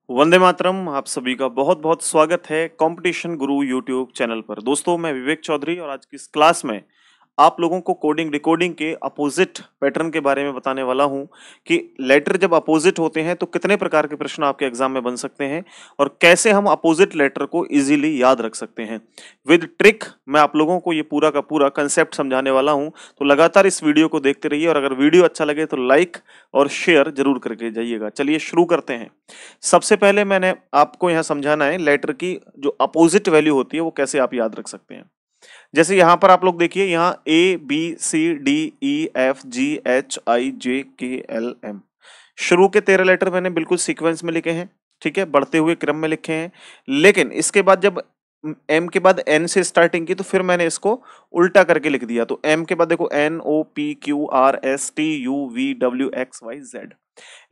वंदे मातरम। आप सभी का बहुत बहुत स्वागत है कंपटीशन गुरु यूट्यूब चैनल पर। दोस्तों, मैं विवेक चौधरी और आज की इस क्लास में आप लोगों को कोडिंग डिकोडिंग के अपोजिट पैटर्न के बारे में बताने वाला हूं कि लेटर जब अपोजिट होते हैं तो कितने प्रकार के प्रश्न आपके एग्जाम में बन सकते हैं और कैसे हम अपोजिट लेटर को इजीली याद रख सकते हैं। विद ट्रिक मैं आप लोगों को ये पूरा का पूरा कंसेप्ट समझाने वाला हूं, तो लगातार इस वीडियो को देखते रहिए और अगर वीडियो अच्छा लगे तो लाइक और शेयर जरूर करके जाइएगा। चलिए शुरू करते हैं। सबसे पहले मैंने आपको यहाँ समझाना है लेटर की जो अपोजिट वैल्यू होती है वो कैसे आप याद रख सकते हैं। जैसे यहां पर आप लोग देखिए, यहाँ A B C D E F G H I J K L M शुरू के 13 लेटर मैंने बिल्कुल सीक्वेंस में लिखे हैं, ठीक है, बढ़ते हुए क्रम में लिखे हैं। लेकिन इसके बाद जब एम के बाद एन से स्टार्टिंग की तो फिर मैंने इसको उल्टा करके लिख दिया। तो एम के बाद देखो N O P Q R S T U V W X Y Z.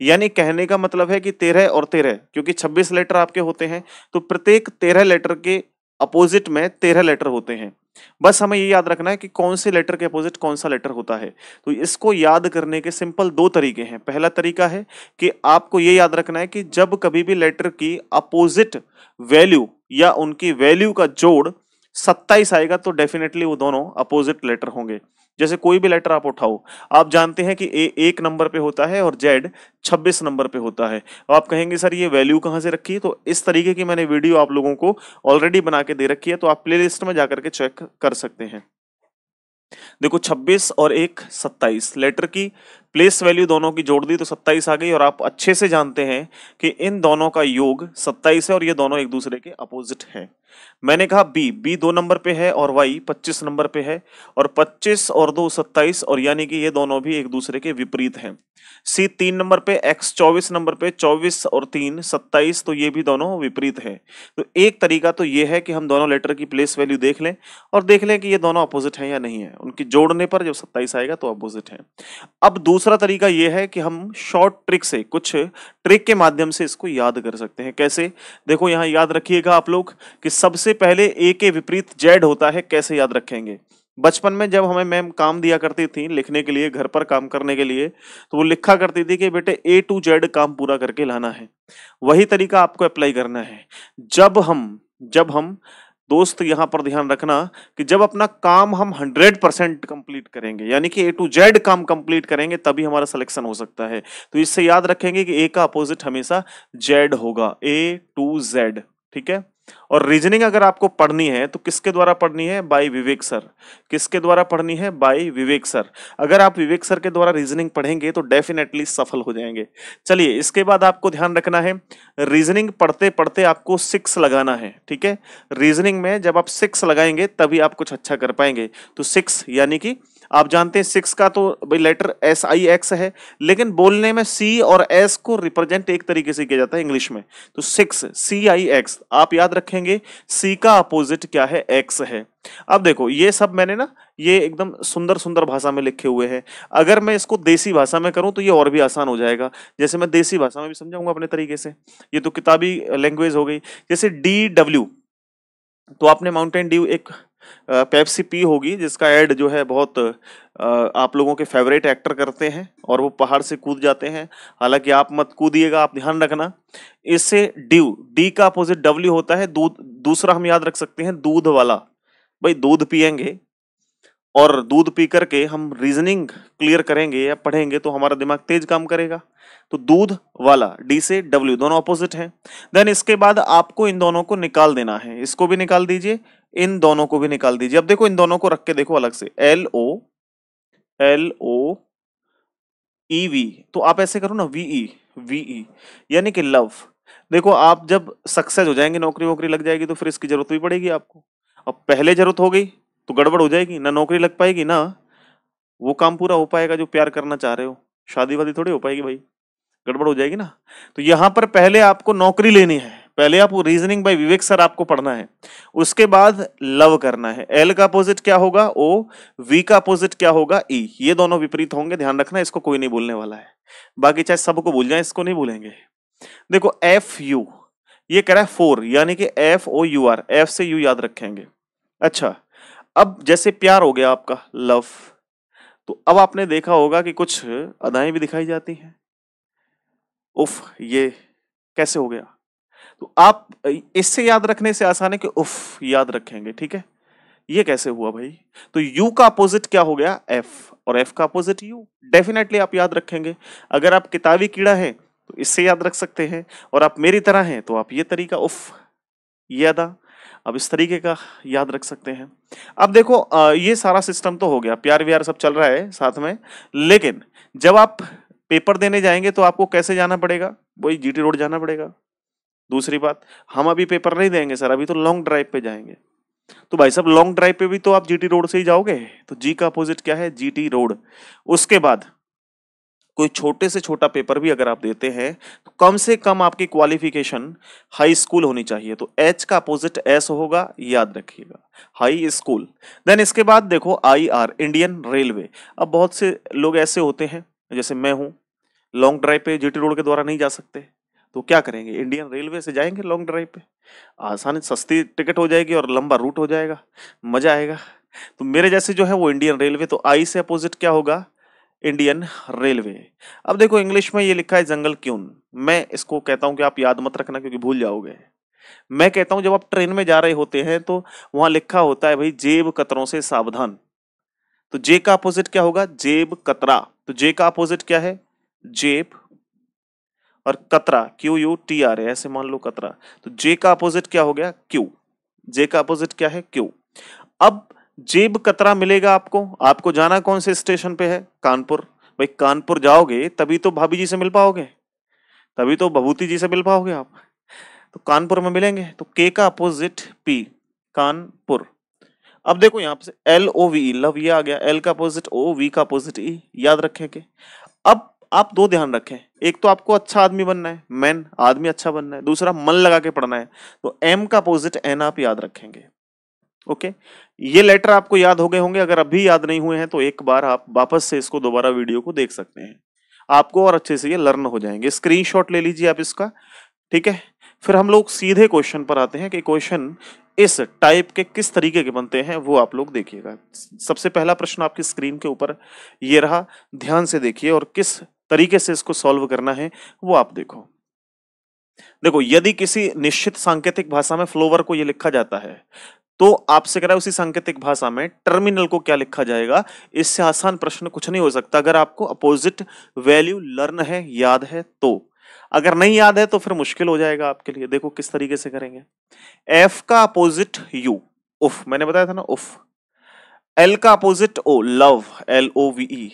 यानी कहने का मतलब है कि 13 और 13, क्योंकि 26 लेटर आपके होते हैं तो प्रत्येक 13 लेटर के अपोजिट में 13 लेटर होते हैं। बस हमें ये याद रखना है कि कौन से लेटर के अपोजिट कौन सा लेटर होता है। तो इसको याद करने के सिंपल दो तरीके हैं। पहला तरीका है कि आपको ये याद रखना है कि जब कभी भी लेटर की अपोजिट वैल्यू या उनकी वैल्यू का जोड़ 27 आएगा तो डेफिनेटली वो दोनों अपोजिट लेटर होंगे। जैसे कोई भी लेटर आप उठाओ, आप जानते हैं कि ए 1 नंबर पे होता है और जेड 26 नंबर पे होता है। अब आप कहेंगे सर ये वैल्यू कहाँ से रखी है, तो इस तरीके की मैंने वीडियो आप लोगों को ऑलरेडी बना के दे रखी है, तो आप प्लेलिस्ट में जाकर के चेक कर सकते हैं। देखो 26 और 1 27 लेटर की प्लेस वैल्यू दोनों की जोड़ दी तो 27 आ गई। और आप अच्छे से जानते हैं कि इन दोनों का योग 27 है और ये दोनों एक दूसरे के अपोजिट हैं। मैंने कहा बी 2 नंबर पे है और वाई 25 नंबर पे है, और 25 और 2 27, और यानी कि ये दोनों भी एक दूसरे के विपरीत हैं। सी 3 नंबर पे, एक्स 24 नंबर पे, 24 और 3 27, तो ये भी दोनों विपरीत हैं। तो एक तरीका तो ये है कि हम दोनों लेटर की प्लेस वैल्यू देख लें और देख लें कि ये दोनों अपोजिट हैं या नहीं है। उनकी जोड़ने पर जब 27 आएगा तो अपोजिट है। अब दूसरा तरीका ये है कि हम शॉर्ट ट्रिक से, कुछ ट्रिक के माध्यम से इसको याद कर सकते हैं। कैसे? देखो यहाँ याद रखिएगा आप लोग कि सबसे पहले ए के विपरीत जेड होता है। कैसे याद रखेंगे? बचपन में जब हमें मैम काम दिया करती थी लिखने के लिए, घर पर काम करने के लिए, तो वो लिखा करती थी कि बेटे ए टू जेड काम पूरा करके लाना है। वही तरीका आपको अप्लाई करना है। जब हम दोस्त यहाँ पर ध्यान रखना कि जब अपना काम हम 100% कंप्लीट करेंगे, यानी कि ए टू जेड काम कंप्लीट करेंगे, तभी हमारा सिलेक्शन हो सकता है। तो इससे याद रखेंगे कि ए का अपोजिट हमेशा जेड होगा, ए टू जेड, ठीक है। और रीजनिंग अगर आपको पढ़नी है तो किसके द्वारा पढ़नी है? बाय विवेक सर। किसके द्वारा पढ़नी है? बाय विवेक सर। अगर आप विवेक सर के द्वारा रीजनिंग पढ़ेंगे तो डेफिनेटली सफल हो जाएंगे। चलिए, इसके बाद आपको ध्यान रखना है, रीजनिंग पढ़ते पढ़ते आपको 6 लगाना है, ठीक है। रीजनिंग में जब आप 6 लगाएंगे तभी आप कुछ अच्छा कर पाएंगे। तो 6 यानी कि आप जानते हैं 6 का तो भाई लेटर एस आई एक्स है, लेकिन बोलने में सी और एस को रिप्रेजेंट एक तरीके से किया जाता है इंग्लिश में। तो 6 सी आई एक्स आप याद रखेंगे, सी का अपोजिट क्या है? एक्स है। अब देखो ये सब मैंने ना ये एकदम सुंदर सुंदर भाषा में लिखे हुए हैं। अगर मैं इसको देसी भाषा में करूं तो ये और भी आसान हो जाएगा। जैसे मैं देसी भाषा में भी समझाऊंगा अपने तरीके से। ये तो किताबी लैंग्वेज हो गई। जैसे डी डब्ल्यू, तो आपने माउंटेन ड्यू एक पेप्सी पी होगी, जिसका ऐड जो है बहुत आप लोगों के फेवरेट एक्टर करते हैं और वो पहाड़ से कूद जाते हैं। हालांकि आप मत कूदिएगा, आप ध्यान रखना। इससे ड्यू, डी का अपोजिट डब्ल्यू होता है दूध। दूसरा हम याद रख सकते हैं दूध वाला। भाई दूध पिएंगे और दूध पी करके हम रीजनिंग क्लियर करेंगे या पढ़ेंगे तो हमारा दिमाग तेज काम करेगा। तो दूध वाला, डी से डब्ल्यू, दोनों अपोजिट हैं। देन इसके बाद आपको इन दोनों को निकाल देना है। इसको भी निकाल दीजिए, इन दोनों को भी निकाल दीजिए। अब देखो इन दोनों को रख के देखो अलग से, एल ओ ई वी, तो आप ऐसे करो ना, वी ई यानी कि लव। देखो आप जब सक्सेस हो जाएंगे, नौकरी वोकरी लग जाएगी, तो फिर इसकी जरूरत भी पड़ेगी आपको। अब पहले जरूरत हो गई तो गड़बड़ हो जाएगी, ना नौकरी लग पाएगी ना वो काम पूरा हो पाएगा जो प्यार करना चाह रहे हो। शादी वादी थोड़ी हो पाएगी भाई, गड़बड़ हो जाएगी ना। तो यहां पर पहले आपको नौकरी लेनी है, पहले आपको रीजनिंग बाय विवेक सर आपको पढ़ना है, उसके बाद लव करना है। एल का अपोजिट क्या होगा? ओ। वी का अपोजिट क्या होगा? ई। ये दोनों विपरीत होंगे, ध्यान रखना, इसको कोई नहीं बोलने वाला है। बाकी चाहे सबको भूल जाए, इसको नहीं भूलेंगे। देखो एफ यू, ये कह रहा है 4, यानी कि F O U R, F से यू याद रखेंगे। अच्छा, अब जैसे प्यार हो गया आपका, लव, तो अब आपने देखा होगा कि कुछ अदाएं भी दिखाई जाती हैं। उफ, ये कैसे हो गया? तो आप इससे याद रखने से आसान है कि उफ याद रखेंगे, ठीक है। ये कैसे हुआ भाई? तो यू का अपोजिट क्या हो गया? एफ, और एफ का अपोजिट यू। डेफिनेटली आप याद रखेंगे। अगर आप किताबी कीड़ा है तो इससे याद रख सकते हैं, और आप मेरी तरह हैं तो आप ये तरीका उफ, ये अदा, अब इस तरीके का याद रख सकते हैं। अब देखो ये सारा सिस्टम तो हो गया, प्यार व्यार सब चल रहा है साथ में, लेकिन जब आप पेपर देने जाएंगे तो आपको कैसे जाना पड़ेगा? वही जीटी रोड जाना पड़ेगा। दूसरी बात, हम अभी पेपर नहीं देंगे सर, अभी तो लॉन्ग ड्राइव पे जाएंगे। तो भाई साहब लॉन्ग ड्राइव पे भी तो आप जीटी रोड से ही जाओगे, तो जी का अपोजिट क्या है? GT road. उसके बाद कोई छोटे से छोटा पेपर भी अगर आप देते हैं तो कम से कम आपकी क्वालिफिकेशन हाई स्कूल होनी चाहिए, तो एच का अपोजिट एस होगा, याद रखिएगा, हाई स्कूल। देन इसके बाद देखो आई आर, इंडियन रेलवे। अब बहुत से लोग ऐसे होते हैं, जैसे मैं हूं, लॉन्ग ड्राइव पे जीटी रोड के द्वारा नहीं जा सकते, तो क्या करेंगे? इंडियन रेलवे से जाएंगे लॉन्ग ड्राइव पे, आसानी, सस्ती टिकट हो जाएगी और लंबा रूट हो जाएगा, मजा आएगा। तो मेरे जैसे जो है वो इंडियन रेलवे, तो आई से अपोजिट क्या होगा? Indian railway. अब देखो इंग्लिश में ये लिखा है जंगल क्यून, मैं इसको कहता हूं कि आप याद मत रखना क्योंकि भूल जाओगे। मैं कहता हूं जब आप ट्रेन में जा रहे होते हैं तो वहां लिखा होता है भाई जेब कतरों से सावधान, तो जे का अपोजिट क्या होगा? जेब कतरा। तो जे का अपोजिट क्या है? जेब, और कतरा क्यू यू टी आर है, ऐसे मान लो कतरा, तो जे का अपोजिट क्या हो गया? क्यू। जे का अपोजिट क्या है? क्यू। अब जेब कतरा मिलेगा आपको, आपको जाना कौन से स्टेशन पे है? कानपुर। भाई कानपुर जाओगे तभी तो भाभी जी से मिल पाओगे, तभी तो भभूति जी से मिल पाओगे आप, तो कानपुर में मिलेंगे, तो के का अपोजिट पी, कानपुर। अब देखो यहाँ पे एल ओ वी, लव, ये आ गया, एल का अपोजिट ओ, वी का अपोजिट ई, याद रखेंगे। अब आप दो ध्यान रखें, एक तो आपको अच्छा आदमी बनना है, मैन आदमी अच्छा बनना है, दूसरा मन लगा के पढ़ना है, तो एम का अपोजिट एन आप याद रखेंगे। ओके, ये लेटर आपको याद हो गए होंगे, अगर अभी याद नहीं हुए हैं तो एक बार आप वापस से इसको दोबारा वीडियो को देख सकते हैं, आपको और अच्छे से ये लर्न हो जाएंगे। स्क्रीनशॉट ले लीजिए आप इसका, ठीक है। फिर हम लोग सीधे क्वेश्चन पर आते हैं कि क्वेश्चन इस टाइप के किस तरीके के बनते हैं, वो आप लोग देखिएगा। सबसे पहला प्रश्न आपकी स्क्रीन के ऊपर ये रहा, ध्यान से देखिए और किस तरीके से इसको सॉल्व करना है वो आप देखो। देखो यदि किसी निश्चित सांकेतिक भाषा में फ्लोवर को ये लिखा जाता है, तो आपसे कह रहा है उसी सांकेतिक भाषा में टर्मिनल को क्या लिखा जाएगा? इससे आसान प्रश्न कुछ नहीं हो सकता, अगर आपको अपोजिट वैल्यू लर्न है, याद है तो। अगर नहीं याद है तो फिर मुश्किल हो जाएगा आपके लिए। देखो किस तरीके से करेंगे। एफ का अपोजिट यू, उफ, मैंने बताया था ना उफ। एल का opposite O, love, L O V E.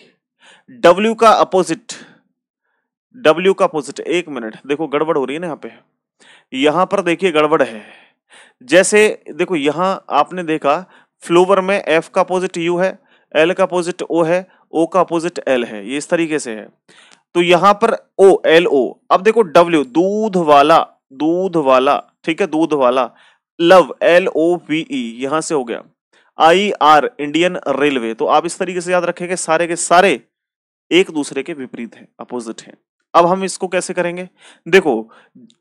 W का अपोजिट, डब्ल्यू का अपोजिट, एक मिनट देखो गड़बड़ हो रही है ना यहाँ पे, यहां पर देखिए गड़बड़ है। जैसे देखो यहां आपने देखा फ्लोवर में एफ का अपोजिट यू है, एल का अपोजिट ओ है, ओ का अपोजिट एल है, ये इस तरीके से है। तो यहां पर ओ, एल ओ। अब देखो डब्ल्यू, दूध वाला, दूध वाला, ठीक है, दूध वाला। Love, L O V E, यहां से हो गया। I R, Indian railway. तो आप इस तरीके से याद रखेंगे, सारे के सारे एक दूसरे के विपरीत हैं, अपोजिट हैं। अब हम इसको कैसे करेंगे? देखो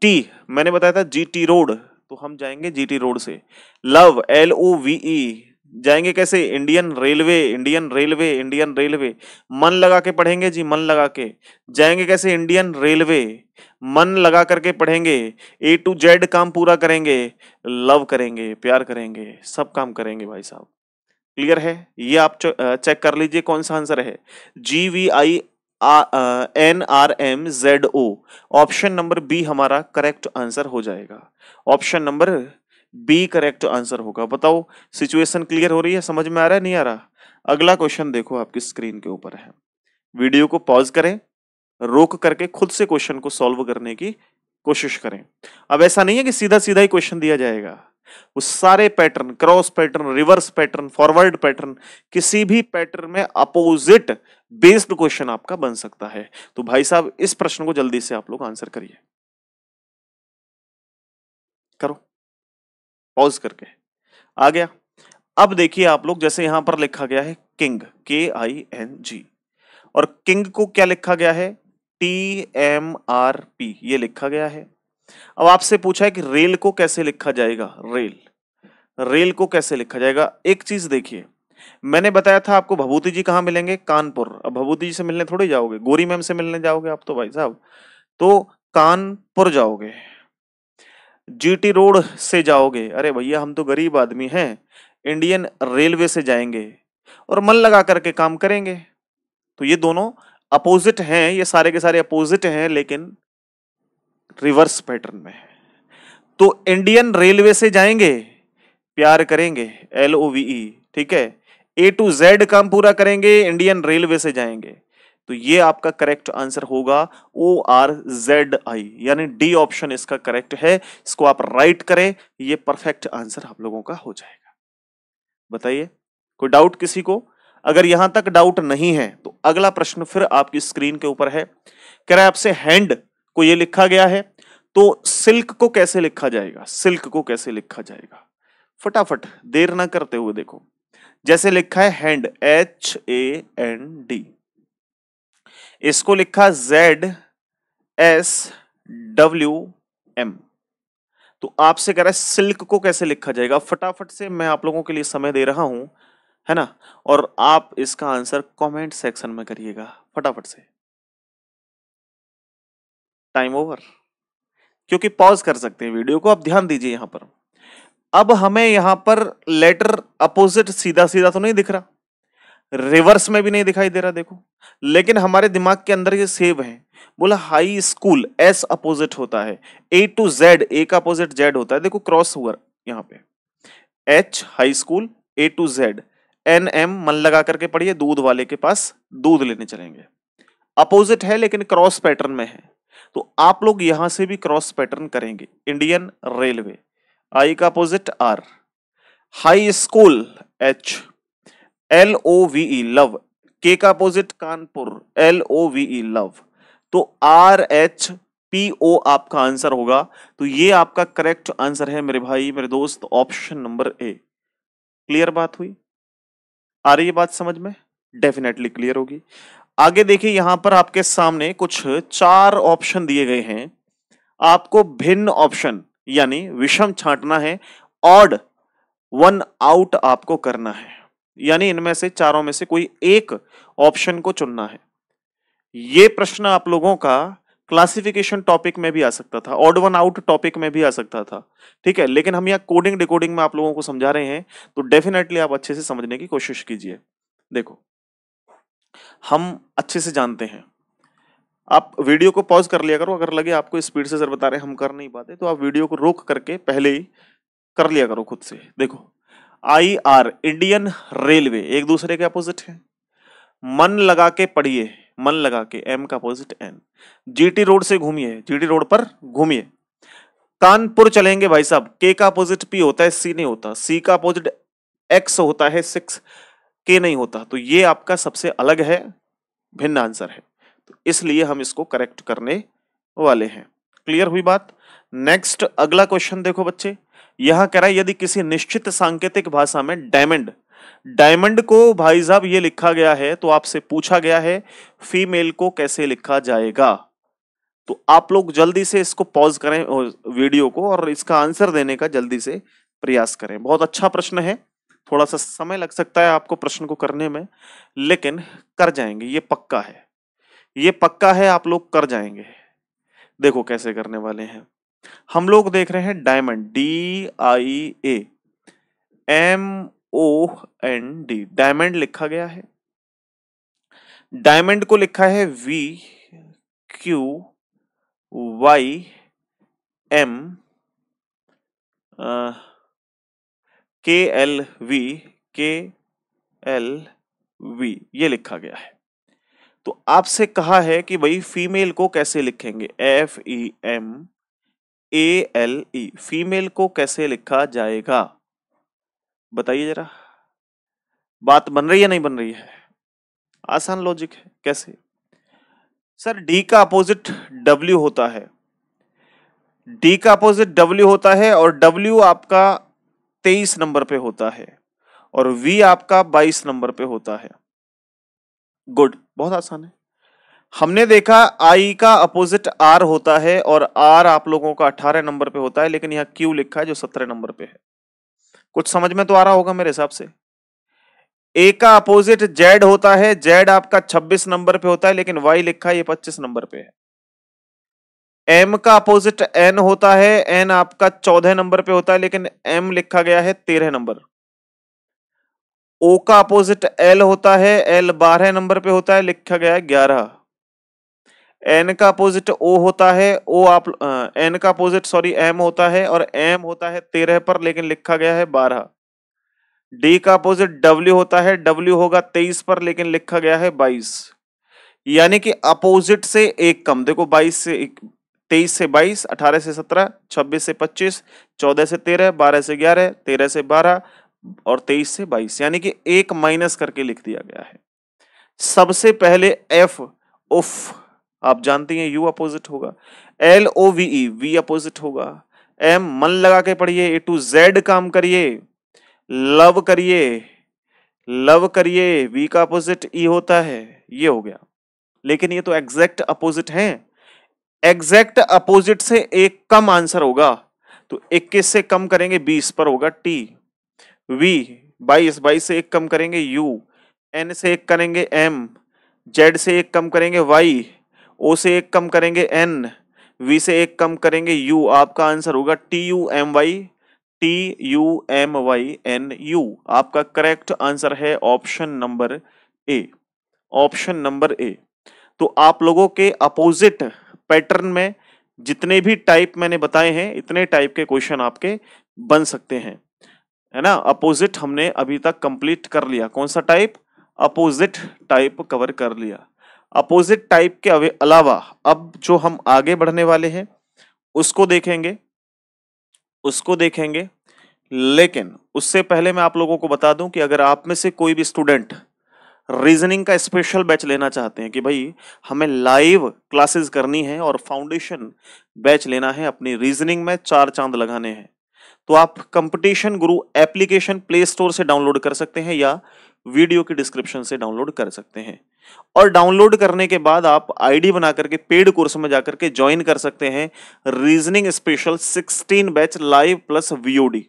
टी, मैंने बताया था जीटी रोड, तो हम जाएंगे जीटी रोड से। Love, L O V E, जाएंगे कैसे? Indian railway, Indian railway, Indian railway. मन लगा के पढ़ेंगे जी, मन लगा के जाएंगे कैसे? इंडियन रेलवे, मन लगा करके पढ़ेंगे, ए टू जेड काम पूरा करेंगे, लव करेंगे, प्यार करेंगे, सब काम करेंगे भाई साहब। क्लियर है? ये आप चेक कर लीजिए कौन सा आंसर है। GVI NRMZO, option number B हमारा करेक्ट आंसर हो जाएगा। Option number B correct answer होगा। बताओ सिचुएशन क्लियर हो रही है, समझ में आ रहा है, नहीं आ रहा? अगला क्वेश्चन देखो आपकी स्क्रीन के ऊपर है, वीडियो को पॉज करें, रोक करके खुद से क्वेश्चन को सॉल्व करने की कोशिश करें। अब ऐसा नहीं है कि सीधा सीधा ही क्वेश्चन दिया जाएगा, वो सारे pattern, cross pattern, reverse pattern, forward pattern, किसी भी पैटर्न में अपोजिट बेस्ड क्वेश्चन आपका बन सकता है। तो भाई साहब इस प्रश्न को जल्दी से आप लोग आंसर करिए, करो पॉज करके। आ गया? अब देखिए आप लोग, जैसे यहां पर लिखा गया है किंग, KING, और किंग को क्या लिखा गया है? TMRP, ये लिखा गया है। अब आपसे पूछा है कि रेल को कैसे लिखा जाएगा? रेल, रेल को कैसे लिखा जाएगा? एक चीज देखिए, मैंने बताया था आपको भभूति जी कहाँ मिलेंगे? कानपुर। अब भभूति जी से मिलने थोड़ी जाओगे, गोरी मैम से मिलने जाओगे आप तो भाई साहब, तो कानपुर जाओगे। जीटी रोड से जाओगे, अरे भैया हम तो गरीब आदमी हैं, इंडियन रेलवे से जाएंगे और मन लगा करके काम करेंगे। तो ये दोनों अपोजिट हैं, ये सारे के सारे अपोजिट हैं, लेकिन रिवर्स पैटर्न में है। तो इंडियन रेलवे से जाएंगे, प्यार करेंगे, LOVE, ठीक है। A to Z काम पूरा करेंगे, इंडियन रेलवे से जाएंगे। तो ये आपका करेक्ट आंसर होगा ORZI, यानी डी ऑप्शन इसका करेक्ट है। इसको आप राइट करें, ये परफेक्ट आंसर आप लोगों का हो जाएगा। बताइए, कोई डाउट किसी को? अगर यहां तक डाउट नहीं है तो अगला प्रश्न फिर आपकी स्क्रीन के ऊपर है। कह रहा है आपसे हैंड को ये लिखा गया है, तो सिल्क को कैसे लिखा जाएगा? सिल्क को कैसे लिखा जाएगा? फटाफट देर ना करते हुए देखो। जैसे लिखा है हैंड, HAND, इसको लिखा ZSWM। तो आपसे कह रहा है सिल्क को कैसे लिखा जाएगा? फटाफट से मैं आप लोगों के लिए समय दे रहा हूं, है ना, और आप इसका आंसर कमेंट सेक्शन में करिएगा फटाफट से। टाइम ओवर, क्योंकि पॉज कर सकते हैं वीडियो को। आप ध्यान दीजिए यहां पर। अब हमें यहां पर लेटर अपोजिट सीधा सीधा तो नहीं दिख रहा, रिवर्स में भी नहीं दिखाई दे रहा, देखो, लेकिन हमारे दिमाग के अंदर ये सेव है। बोला हाई स्कूल, S अपोजिट होता है, A to Z, A का अपोजिट Z होता है, देखो क्रॉस हुआ यहां पे, H high school, A to Z, NM मन लगा करके पढ़िए, दूध वाले के पास दूध लेने चलेंगे। अपोजिट है लेकिन क्रॉस पैटर्न में है, तो आप लोग यहां से भी क्रॉस पैटर्न करेंगे। इंडियन रेलवे, I का opposite R, high school H, LOVE love, K का अपोजिट कानपुर, LOVE लव, तो RHPO आपका आंसर होगा। तो ये आपका करेक्ट आंसर है मेरे भाई मेरे दोस्त, ऑप्शन नंबर A। क्लियर बात हुई? आ रही है बात समझ में? डेफिनेटली क्लियर होगी। आगे देखिए, यहां पर आपके सामने कुछ 4 ऑप्शन दिए गए हैं। आपको भिन्न ऑप्शन यानी विषम छांटना है, ऑड वन आउट आपको करना है, यानी इनमें से चारों में से कोई एक ऑप्शन को चुनना है। ये प्रश्न आप लोगों का क्लासिफिकेशन टॉपिक में भी आ सकता था, ऑड वन आउट टॉपिक में भी आ सकता था, ठीक है, लेकिन हम यहाँ कोडिंग डिकोडिंग में आप लोगों को समझा रहे हैं, तो डेफिनेटली आप अच्छे से समझने की कोशिश कीजिए। देखो, हम अच्छे से जानते हैं, आप वीडियो को पॉज कर लिया करो, अगर लगे आपको स्पीड से सर बता रहे हैं हम कर नहीं पाते, तो आप वीडियो को रोक करके पहले ही कर लिया करो खुद से। देखो, IR इंडियन रेलवे एक दूसरे के अपोजिट है, मन लगा के पढ़िए, मन लगा के, M का अपोजिट N, GT रोड से घूमिए, GT रोड पर घूमिए, कानपुर चलेंगे भाई साहब, K का अपोजिट P होता है, C नहीं होता, C का अपोजिट X होता है 6, K नहीं होता, तो ये आपका सबसे अलग है, भिन्न आंसर है, तो इसलिए हम इसको करेक्ट करने वाले हैं। क्लियर हुई बात? नेक्स्ट अगला क्वेश्चन देखो बच्चे, यहां कह रहा है यदि किसी निश्चित सांकेतिक भाषा में डायमंड, डायमंड को भाई साहब ये लिखा गया है, तो आपसे पूछा गया है फीमेल को कैसे लिखा जाएगा। तो आप लोग जल्दी से इसको पॉज करें वीडियो को, और इसका आंसर देने का जल्दी से प्रयास करें। बहुत अच्छा प्रश्न है, थोड़ा सा समय लग सकता है आपको प्रश्न को करने में, लेकिन कर जाएंगे, ये पक्का है, ये पक्का है, आप लोग कर जाएंगे। देखो कैसे करने वाले हैं। हम लोग देख रहे हैं डायमंड, DIAMOND, डायमंड लिखा गया है, डायमंड को लिखा है VQYMKLV ये लिखा गया है। तो आपसे कहा है कि भाई फीमेल को कैसे लिखेंगे, FEMALE, फीमेल को कैसे लिखा जाएगा? बताइए जरा, बात बन रही है नहीं बन रही है? आसान लॉजिक है। कैसे सर? D का अपोजिट W होता है, D का अपोजिट W होता है, और W आपका 23 नंबर पे होता है, और V आपका 22 नंबर पे होता है। गुड, बहुत आसान है। हमने देखा I का अपोजिट R होता है, और R आप लोगों का 18 नंबर पे होता है, लेकिन यहाँ Q लिखा है जो 17 नंबर पे है। कुछ समझ में तो आ रहा होगा मेरे हिसाब से। A का अपोजिट Z होता है, Z आपका 26 नंबर पे होता है, लेकिन Y लिखा है ये 25 नंबर पे है। एम का अपोजिट एन होता है, एन आपका 14 नंबर पे होता है, लेकिन एम लिखा गया है 13 नंबर। ओ का अपोजिट एल होता है, एल 12 नंबर पे होता है, लिखा गया है 11। एन का अपोजिट ओ होता है, ओ आप एन का अपोजिट सॉरी एम होता है, और एम होता है 13 पर, लेकिन लिखा गया है 12। डी का अपोजिट डब्ल्यू होता है, डब्ल्यू होगा 23 पर, लेकिन लिखा गया है 22। यानी कि अपोजिट से एक कम। देखो 23 से 22, 18 से 17, 26 से 25, 14 से 13, 12 से 11, 13 से 12 और 23 से 22, यानी कि एक माइनस करके लिख दिया गया है। सबसे पहले एफ उफ, आप जानती हैं यू अपोजिट होगा, L O V E V opposite होगा, एम मन लगा के पढ़िए, ए टू जेड काम करिए, लव करिए, लव करिए, वी का अपोजिट ई होता है, ये हो गया। लेकिन ये तो एग्जैक्ट अपोजिट हैं, एग्जैक्ट अपोजिट से एक कम आंसर होगा, तो 21 से कम करेंगे 20 पर होगा टी, वी 22 से एक कम करेंगे यू, एन से एक करेंगे एम, जेड से एक कम करेंगे वाई, ओ से एक कम करेंगे एन, वी से एक कम करेंगे यू। आपका आंसर होगा TUMY, TUMYNU। आपका करेक्ट आंसर है option number A, option number A. तो आप लोगों के अपोजिट पैटर्न में जितने भी टाइप मैंने बताए हैं, इतने टाइप के क्वेश्चन आपके बन सकते हैं, है ना। अपोजिट हमने अभी तक कंप्लीट कर लिया। कौन सा टाइप? अपोजिट टाइप कवर कर लिया। अपोजिट टाइप के अलावा अब जो हम आगे बढ़ने वाले हैं उसको देखेंगे, लेकिन उससे पहले मैं आप लोगों को बता दूं कि अगर आप में से कोई भी स्टूडेंट रीजनिंग का स्पेशल बैच लेना चाहते हैं कि भाई हमें लाइव क्लासेस करनी है और फाउंडेशन बैच लेना है, अपनी रीजनिंग में 4 चांद लगाने हैं, तो आप कंपटीशन गुरु एप्लीकेशन प्ले स्टोर से डाउनलोड कर सकते हैं या वीडियो की डिस्क्रिप्शन से डाउनलोड कर सकते हैं। और डाउनलोड करने के बाद आप आईडी बना करके पेड कोर्स में जाकर के ज्वाइन कर सकते हैं reasoning special 16 batch live plus VOD.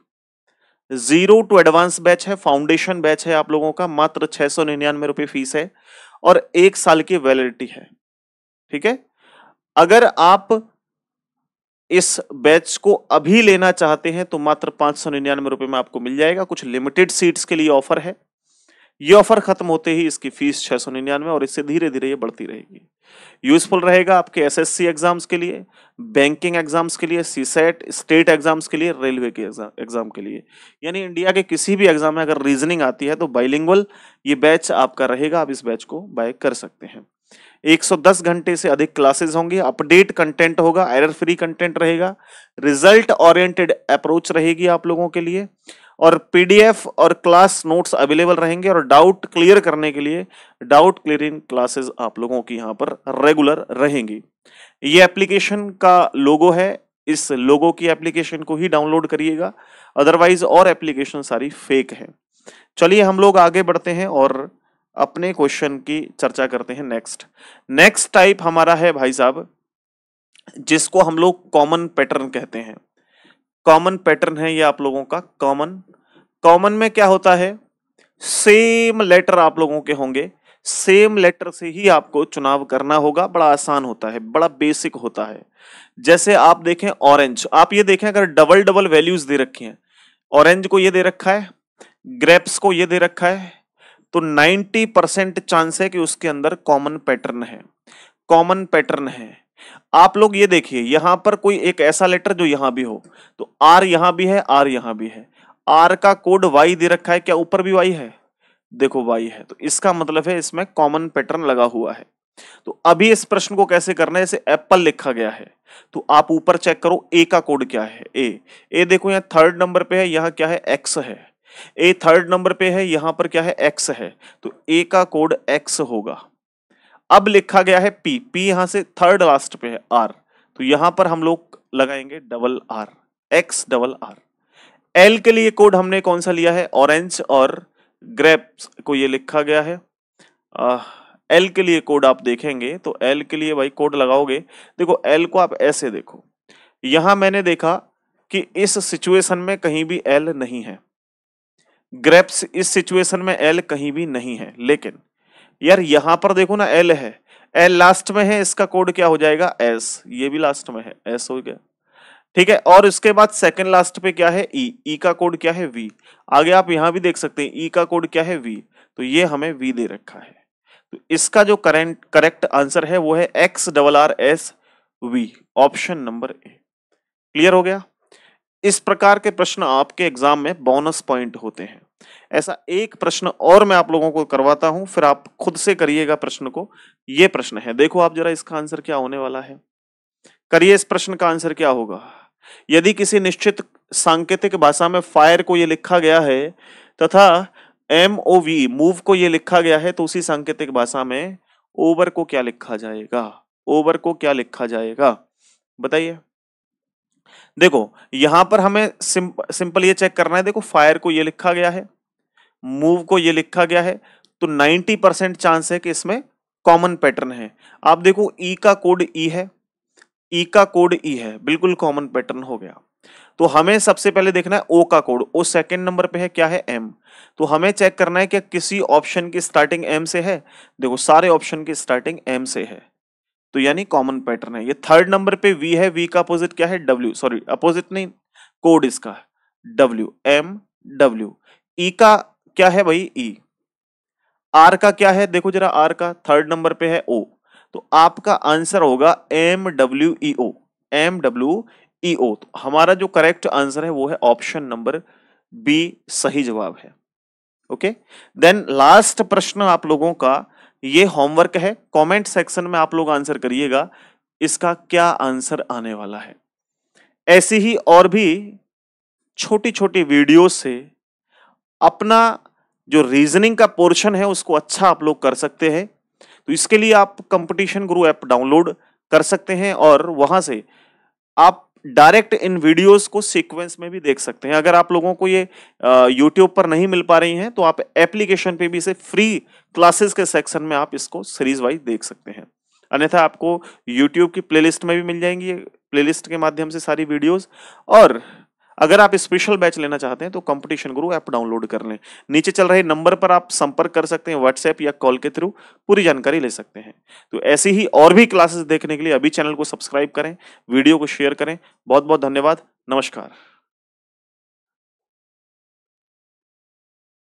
0 to advance batch है, फाउंडेशन बैच है आप लोगों का, मात्र 699 रुपए फीस है और 1 साल की वैलिडिटी है। ठीक है, अगर आप इस बैच को अभी लेना चाहते हैं तो मात्र 599 रुपए में आपको मिल जाएगा। कुछ लिमिटेड सीट्स के लिए ऑफर है, ये ऑफर खत्म होते ही इसकी फीस 699 और इससे धीरे धीरे ये बढ़ती रहेगी। यूजफुल रहेगा आपके एसएससी एग्जाम्स के लिए, बैंकिंग एग्जाम्स के लिए, सीसेट स्टेट एग्जाम्स के लिए, रेलवे के एग्जाम के लिए, यानी इंडिया के किसी भी एग्जाम में अगर रीजनिंग आती है तो बाइलिंगुअल ये बैच आपका रहेगा। आप इस बैच को बाय कर सकते हैं। 110 घंटे से अधिक क्लासेस होंगी, अपडेट कंटेंट होगा, एरर फ्री कंटेंट रहेगा, रिजल्ट ओरिएंटेड अप्रोच रहेगी आप लोगों के लिए, और पीडीएफ और क्लास नोट्स अवेलेबल रहेंगे, और डाउट क्लियर करने के लिए डाउट क्लियरिंग क्लासेस आप लोगों की यहां पर रेगुलर रहेंगी। ये एप्लीकेशन का लोगो है, इस लोगो की एप्लीकेशन को ही डाउनलोड करिएगा, अदरवाइज और एप्लीकेशन सारी फेक है। चलिए हम लोग आगे बढ़ते हैं और अपने क्वेश्चन की चर्चा करते हैं। नेक्स्ट टाइप हमारा है भाई साहब, जिसको हम लोग कॉमन पैटर्न कहते हैं। कॉमन पैटर्न है ये आप लोगों का कॉमन में क्या होता है, सेम लेटर आप लोगों के होंगे, सेम लेटर से ही आपको चुनाव करना होगा। बड़ा आसान होता है, बड़ा बेसिक होता है। जैसे आप देखें ऑरेंज, आप ये देखें अगर डबल डबल वैल्यूज दे रखी हैं, ऑरेंज को ये दे रखा है, ग्रेप्स को ये दे रखा है, तो 90% चांस है कि उसके अंदर कॉमन पैटर्न है, कॉमन पैटर्न है। आप लोग ये देखिए यहां पर कोई एक ऐसा लेटर जो यहां भी हो, तो आर यहां भी है, आर यहां भी है, आर का कोड वाई दे रखा है, क्या ऊपर भी वाई है? देखो वाई है, तो इसका मतलब है इसमें कॉमन पैटर्न लगा हुआ है। तो अभी इस प्रश्न को कैसे करना है, जैसे एप्पल लिखा गया है तो आप ऊपर चेक करो ए का कोड क्या है, ए देखो यहाँ 3rd नंबर पे है, यहाँ क्या है एक्स है, ए 3rd नंबर पे है, यहां पर क्या है एक्स है, तो ए का कोड एक्स होगा। अब लिखा गया है पी, पी यहां से 3rd लास्ट पे है आर, तो यहां पर हम लोग लगाएंगे double R, x double R. L के लिए कोड हमने कौन सा लिया है, ऑरेंज और ग्रेप्स को ये लिखा गया है। एल के लिए कोड आप देखेंगे तो एल के लिए भाई कोड लगाओगे, देखो एल को आप ऐसे देखो, यहां मैंने देखा कि इस सिचुएशन में कहीं भी एल नहीं है, ग्रेप्स इस सिचुएशन में एल कहीं भी नहीं है, लेकिन यार यहां पर देखो ना एल है, एल लास्ट में है, इसका कोड क्या हो जाएगा एस, ये भी लास्ट में है, एस हो गया, ठीक है। और इसके बाद सेकंड लास्ट पे क्या है ई, ई का कोड क्या है वी। आगे आप यहां भी देख सकते हैं ई का कोड क्या है वी, तो ये हमें वी दे रखा है। तो इसका जो करेक्ट आंसर है वो है x double R S V, option number A. Clear हो गया। इस प्रकार के प्रश्न आपके एग्जाम में बोनस पॉइंट होते हैं। ऐसा एक प्रश्न और मैं आप लोगों को करवाता हूं, फिर आप खुद से करिएगा प्रश्न को। ये प्रश्न है, देखो आप जरा इसका आंसर क्या होने वाला है। करिए इस प्रश्न का आंसर क्या होगा। यदि किसी निश्चित सांकेतिक भाषा में फायर को ये लिखा गया है तथा MOV मूव को ये लिखा गया है, तो उसी सांकेतिक भाषा में ओवर को क्या लिखा जाएगा, ओवर को क्या लिखा जाएगा बताइए। देखो यहां पर हमें सिंपल ये चेक करना है, देखो फायर को ये लिखा गया है, मूव को ये लिखा गया है, तो 90% चांस है कि इसमें कॉमन पैटर्न है। आप देखो ई का कोड ई है, ई का कोड ई है, बिल्कुल कॉमन पैटर्न हो गया। तो हमें सबसे पहले देखना है ओ का कोड, ओ सेकंड नंबर पे है, क्या है एम। तो हमें चेक करना है कि किसी ऑप्शन की स्टार्टिंग एम से है, देखो सारे ऑप्शन की स्टार्टिंग एम से है, तो यानी कॉमन पैटर्न है। ये थर्ड नंबर पे वी है, वी का अपोजिट क्या है डब्ल्यू, सॉरी अपोजिट नहीं, कोड इसका डब्ल्यू, एम डब्ल्यू। ई का क्या है भाई ई। आर का क्या है, देखो जरा आर का थर्ड नंबर पे है ओ, तो आपका आंसर होगा MWEO, MWEO। तो हमारा जो करेक्ट आंसर है वो है ऑप्शन नंबर बी, सही जवाब है। ओके, देन लास्ट प्रश्न आप लोगों का ये होमवर्क है, कमेंट सेक्शन में आप लोग आंसर करिएगा इसका क्या आंसर आने वाला है। ऐसी ही और भी छोटी छोटी वीडियो से अपना जो रीजनिंग का पोर्शन है उसको अच्छा आप लोग कर सकते हैं। तो इसके लिए आप कंपटीशन गुरु ऐप डाउनलोड कर सकते हैं और वहां से आप डायरेक्ट इन वीडियोस को सीक्वेंस में भी देख सकते हैं। अगर आप लोगों को ये यूट्यूब पर नहीं मिल पा रही हैं तो आप एप्लीकेशन पे भी इसे फ्री क्लासेस के सेक्शन में आप इसको सीरीज वाइज देख सकते हैं। अन्यथा आपको यूट्यूब की प्लेलिस्ट में भी मिल जाएंगी, प्लेलिस्ट के माध्यम से सारी वीडियोस। और अगर आप स्पेशल बैच लेना चाहते हैं तो कंपटीशन गुरु ऐप डाउनलोड कर लें। नीचे चल रहे नंबर पर आप संपर्क कर सकते हैं, व्हाट्सएप या कॉल के थ्रू पूरी जानकारी ले सकते हैं। तो ऐसी ही और भी क्लासेस देखने के लिए अभी चैनल को सब्सक्राइब करें, वीडियो को शेयर करें। बहुत बहुत धन्यवाद, नमस्कार।